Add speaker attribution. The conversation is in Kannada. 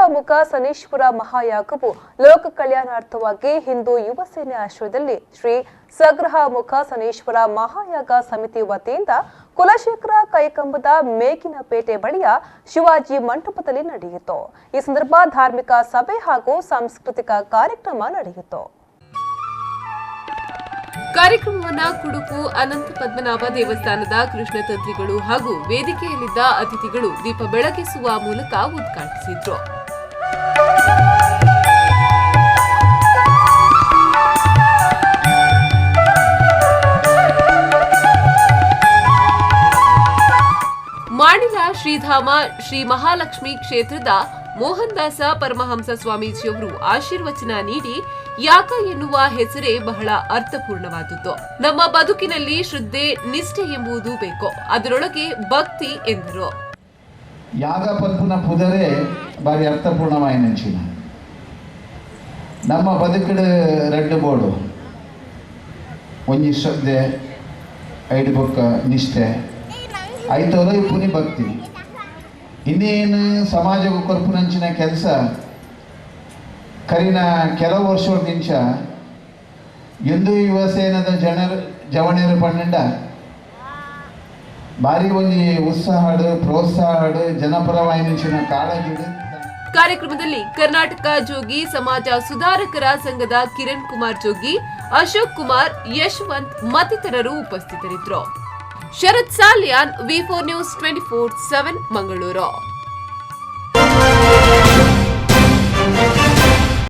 Speaker 1: ಸಗ್ರಹಮುಖ ಶನೀಶ್ವರ ಮಹಾಯಾಗವು ಲೋಕ ಕಲ್ಯಾಣಾರ್ಥವಾಗಿ ಹಿಂದೂ ಯುವ ಸೇನೆ ಆಶ್ರಯದಲ್ಲಿ ಶ್ರೀ ಸಗ್ರಹಮುಖ ಶನೀಶ್ವರ ಮಹಾಯಾಗ ಸಮಿತಿ ವತಿಯಿಂದ ಕುಲಶೇಖರ ಕೈಕಂಬದ ಮೇಗಿನಪೇಟೆ ಬಳಿಯ ಶಿವಾಜಿ ಮಂಟಪದಲ್ಲಿ ನಡೆಯಿತು. ಈ ಸಂದರ್ಭ ಧಾರ್ಮಿಕ ಸಭೆ ಹಾಗೂ ಸಾಂಸ್ಕೃತಿಕ ಕಾರ್ಯಕ್ರಮ ನಡೆಯಿತು.
Speaker 2: ಕಾರ್ಯಕ್ರಮವನ್ನು ಕುಡುಪು ಅನಂತ ಪದ್ಮನಾಭ ದೇವಸ್ಥಾನದ ಕೃಷ್ಣ ತಂತ್ರಿಗಳು ಹಾಗೂ ವೇದಿಕೆಯಲ್ಲಿದ್ದ ಅತಿಥಿಗಳು ದೀಪ ಬೆಳಗಿಸುವ ಮೂಲಕ ಉದ್ಘಾಟಿಸಿದ್ರು. ಮಾಡಿಲ ಶ್ರೀಧಾಮ ಶ್ರೀ ಮಹಾಲಕ್ಷ್ಮಿ ಕ್ಷೇತ್ರದ ಮೋಹನದಾಸ ಪರಮಹಂಸ ಸ್ವಾಮೀಜಿಯವರು ಆಶೀರ್ವಚನ ನೀಡಿ ಯಾಗ ಎನ್ನುವ ಹೆಸರೇ ಬಹಳ ಅರ್ಥಪೂರ್ಣವಾದದ್ದು. ನಮ್ಮ ಬದುಕಿನಲ್ಲಿ ಶ್ರದ್ಧೆ ನಿಷ್ಠೆ ಎಂಬುದು ಬೇಕು, ಅದರೊಳಗೆ ಭಕ್ತಿ ಎಂದರು.
Speaker 3: ಯಾಗ ಪಲ್ಪುನ ಪುದರೆ ಬಾರಿ ಅರ್ಥಪೂರ್ಣವಾಯಿ ನೆಂಚಿನ ನಮ್ಮ ಬದುಕಿಡ ರೆಡ್ ಬೋರ್ಡು ಒಂಜಿ ಶ್ರದ್ಧೆ ಐದು ಬೊಕ್ಕ ನಿಷ್ಠೆ ಐತೋಲ ಪುನಿ ಭಕ್ತಿ ಇನ್ನೇನು ಸಮಾಜಕ್ಕೆ ಕೊರ್ಪುನಂಚಿನ ಕೆಲಸ ಕರಿನ ಕೆಲವು ವರ್ಷದಿಂದ ಹಿಂದೂ ಯುವ ಸೇನದ ಜವಣರು ಪನ್ನಂಡ ಭಾರಿ ಒಂದು ಉತ್ಸಾಹಡು ಪ್ರೋತ್ಸಾಹಡು ಜನಪರವಾಯಿನ ಕಾಳಜಿಡು.
Speaker 2: ಕಾರ್ಯಕ್ರಮದಲ್ಲಿ ಕರ್ನಾಟಕ ಜೋಗಿ ಸಮಾಜ ಸುಧಾರಕರ ಸಂಘದ ಕಿರಣ್ ಕುಮಾರ್ ಜೋಗಿ, ಅಶೋಕ್ ಕುಮಾರ್, ಯಶವಂತ್ ಮತ್ತಿತರರು ಉಪಸ್ಥಿತರಿದ್ದರು. ಶರತ್ ಸಾಲಿಯಾನ್, V4 ನ್ಯೂಸ್ 24/7 ಮಂಗಳೂರು.